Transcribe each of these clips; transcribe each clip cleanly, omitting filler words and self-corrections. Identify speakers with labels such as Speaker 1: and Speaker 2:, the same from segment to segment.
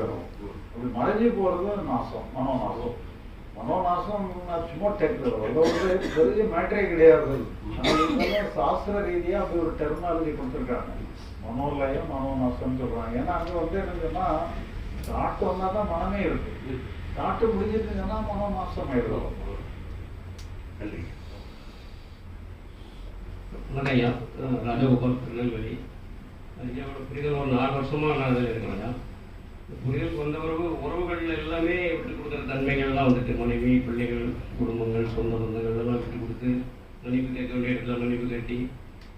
Speaker 1: பெறும். அப்படி மறைஞ்சு போகிறது நாசம், மனோநாசம். மனோநாசம் சும்மா வந்து பெரிய மேட்டரே கிடையாது. சாஸ்திர ரீதியாக அப்படி ஒரு டெர்மினாலஜி கொடுத்துருக்காங்க, மனோலயம் மனோநாசம்னு சொல்கிறாங்க. ஏன்னா அங்கே வந்து என்னன்னா காட்டு வந்தால் தான் மனமே இருக்கு, காட்டு முடிஞ்சிருச்சுன்னா மனோநாசம் ஆயிடுவோம்.
Speaker 2: ஐயா ராஜகோபால், திருநெல்வேலி. ஐயாவோட புரிதல் ஒரு 4 வருஷமாக நான் அதில் இருக்கேன் ஐயா. புரிதலுக்கு வந்தவரவு உறவுகள் எல்லாமே விட்டு கொடுக்குற தன்மைகள்லாம் வந்துட்டு, மனைவி, பிள்ளைகள், குடும்பங்கள், சொந்த பந்தங்கள் எல்லாம் விட்டு கொடுத்து மன்னிப்பு கேட்க வேண்டிய இடத்துல மன்னிப்பு கட்டி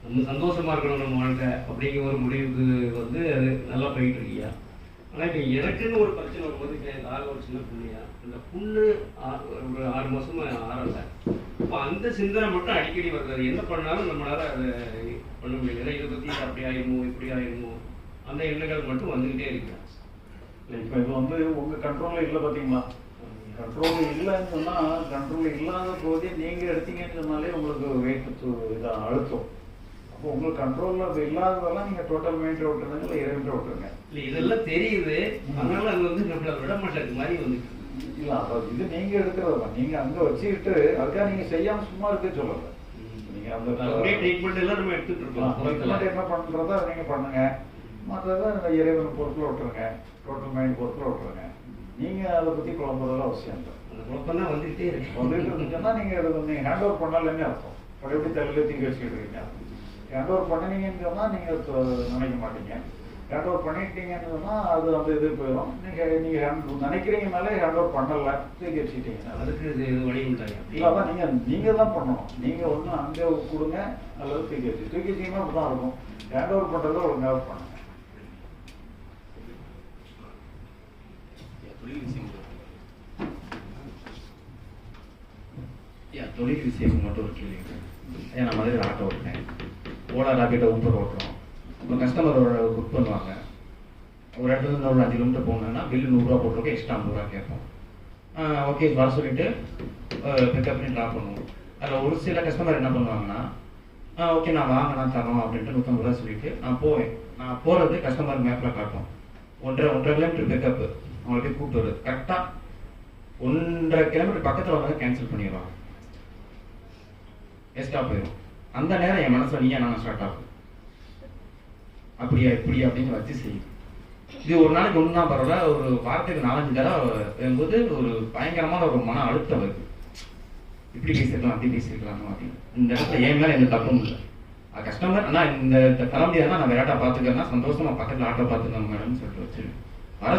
Speaker 2: நம்ம சந்தோஷமாக இருக்கணும் நம்ம வாழ்க்கை அப்படிங்கிற ஒரு முடிவுக்கு வந்து அது நல்லா போயிட்டு இருக்கியா. ஆனால் இப்போ எனக்குன்னு ஒரு பிரச்சனை வரும்போது, இப்போ ஆக ஒரு சின்ன புண்ணியா, அந்த புண்ணு ஒரு 6 மாதமாக ஆறலை. இப்போ அந்த சிந்தனை மட்டும் அடிக்கடி வருது. அது என்ன பண்ணாலும் நம்மளால் அதை பண்ண முடியல. இதை பற்றி அப்படி ஆயிருமோ இப்படி ஆயிருமோ அந்த எண்ணங்கள் மட்டும் வந்துக்கிட்டே இருக்கு.
Speaker 1: இப்போ இது வந்து உங்கள் கண்ட்ரோலில் இல்லை பார்த்தீங்களா? கண்ட்ரோல் இல்லைன்னு சொன்னால், கண்ட்ரோல் இல்லாத போதே நீங்கள் எடுத்தீங்கன்னு சொன்னாலே உங்களுக்கு வெயிட் இதாக அழுத்தம். அப்போ உங்களுக்கு கண்ட்ரோலில் அது இல்லாததெல்லாம் நீங்கள் டோட்டல் மைண்ட் விட்டுருங்க, இல்லை இறைவன் விட்டுருங்க.
Speaker 2: இல்லை இதெல்லாம் தெரியுது, அதனால அது வந்து நம்மளை விட மாட்டேங்குது மாதிரி வந்து
Speaker 1: இல்லை. அப்போ இது நீங்கள் எடுக்கிறது தான், நீங்கள் அங்கே வச்சுக்கிட்டு அதுக்காக நீங்கள் செய்யாமல் சும்மா இருக்க சொல்லலை. நீங்கள் அந்த
Speaker 2: ட்ரீட்மெண்ட் எல்லாம் நம்ம எடுத்துகிட்டு இருக்கோம்.
Speaker 1: என்ன பண்ணுறதோ அதை நீங்கள் பண்ணுங்க, மற்றதை இறைவன் பொறுப்பில் விட்டுருங்க, டோட்டல் மைண்ட் பொறுப்பில் விட்டுருங்க. நீங்கள் அதை பற்றி குழம்புறதெல்லாம் அவசியம் இல்லை.
Speaker 2: அந்த குழப்பம் தான் வந்துகிட்டே இருக்கு.
Speaker 1: வந்துட்டு இருந்துச்சுன்னா நீங்கள் அதை நீங்கள் ஹேண்ட் ஓவர் பண்ணலன்னு அர்த்தம். அப்படி எப்படி தலையில தீங்க வச்சுக்கிட்டு இருக்கீங்க. ஹேண்ட் ஓவர் பண்ணினீங்கன்னு சொன்னால் நீங்கள் நினைக்க மாட்டீங்க. ஹேண்ட் ஓவர் பண்ணிட்டீங்கன்னு சொன்னால் அது அந்த இது போயிடும். நீங்கள் நினைக்கிறீங்கனாலே ஹேண்ட் ஓவர் பண்ணலை, தூக்கி வச்சுக்கிட்டீங்கன்னா
Speaker 2: அதுக்கு இது வழி உண்டாங்க.
Speaker 1: இல்லை, அதான் நீங்கள் தான் பண்ணணும். நீங்கள் ஒன்று அங்கே கொடுங்க அல்லது தூக்கி வச்சிங்கன்னா அப்படி தான் இருக்கும். ஹேண்ட் ஓவர் பண்ணுறத ஒழுங்காக பண்ணுங்க.
Speaker 3: தொழில் விஷயம் மட்டும் ஒரு கேள்வி. ஏன் நான் மதுரையில் ஆட்டோ ஓட்டுறேன், ஓலா ராக்கெட்டை ஊப்பர் ஓட்டுறோம். இப்போ கஸ்டமர் புக் பண்ணுவாங்க, ஒரு இடத்துல இருந்து ஒரு 5 கிலோமீட்டர் போகணுன்னா பில்லு 100 ரூபா போட்டிருக்கோம், எக்ஸ்ட்ரா 50 ரூபா கேட்போம். ஓகே வர சொல்லிட்டு பிக்கப் பண்ணி ட்ராப் பண்ணுவோம். அதில் ஒரு சில கஸ்டமர் என்ன பண்ணுவாங்கன்னா, ஓகே நான் வாங்க நான் தரோம் அப்படின்ட்டு 150 ரூபா சொல்லிட்டு நான் போவேன். நான் போகிறது கஸ்டமர் மேப்பில் காட்டும் 1.5 கிலோமீட்டர் பிக்கப்பு, அவங்கள்ட்ட கூப்பிட்டு வருது. கரெக்டாக 1.5 கிலோமீட்டர் பக்கத்தில் வந்து கேன்சல் பண்ணிடுவாங்க, வேஸ்ட்டாக போயிடும். அந்த நேரம் என் மனசில் நீயா நான் ஸ்டார்ட் ஆகும், அப்படியா இப்படி அப்படின்னு வச்சு செய்யும். இது ஒரு நாளைக்கு ஒன்று தான் பரவாயில்ல, ஒரு வாரத்துக்கு 4-5 தடவை வரும்போது ஒரு பயங்கரமான ஒரு மன அழுத்தம் வருது. இப்படி பேசிருக்கலாம் அப்படி பேசிருக்கலாம் அப்படின்னு. இந்த இடத்துல என் மேலே எந்த தப்பும் இல்லை. கஸ்டமர் ஆனால் இந்த தர முடியாதுன்னா நான் வேற ஆட்டோ பார்த்துக்கிறேன்னா சந்தோஷமா பக்கத்தில் ஆட்டோ பார்த்துக்கோங்க மேடம்னு சொல்லிட்டு வச்சு வர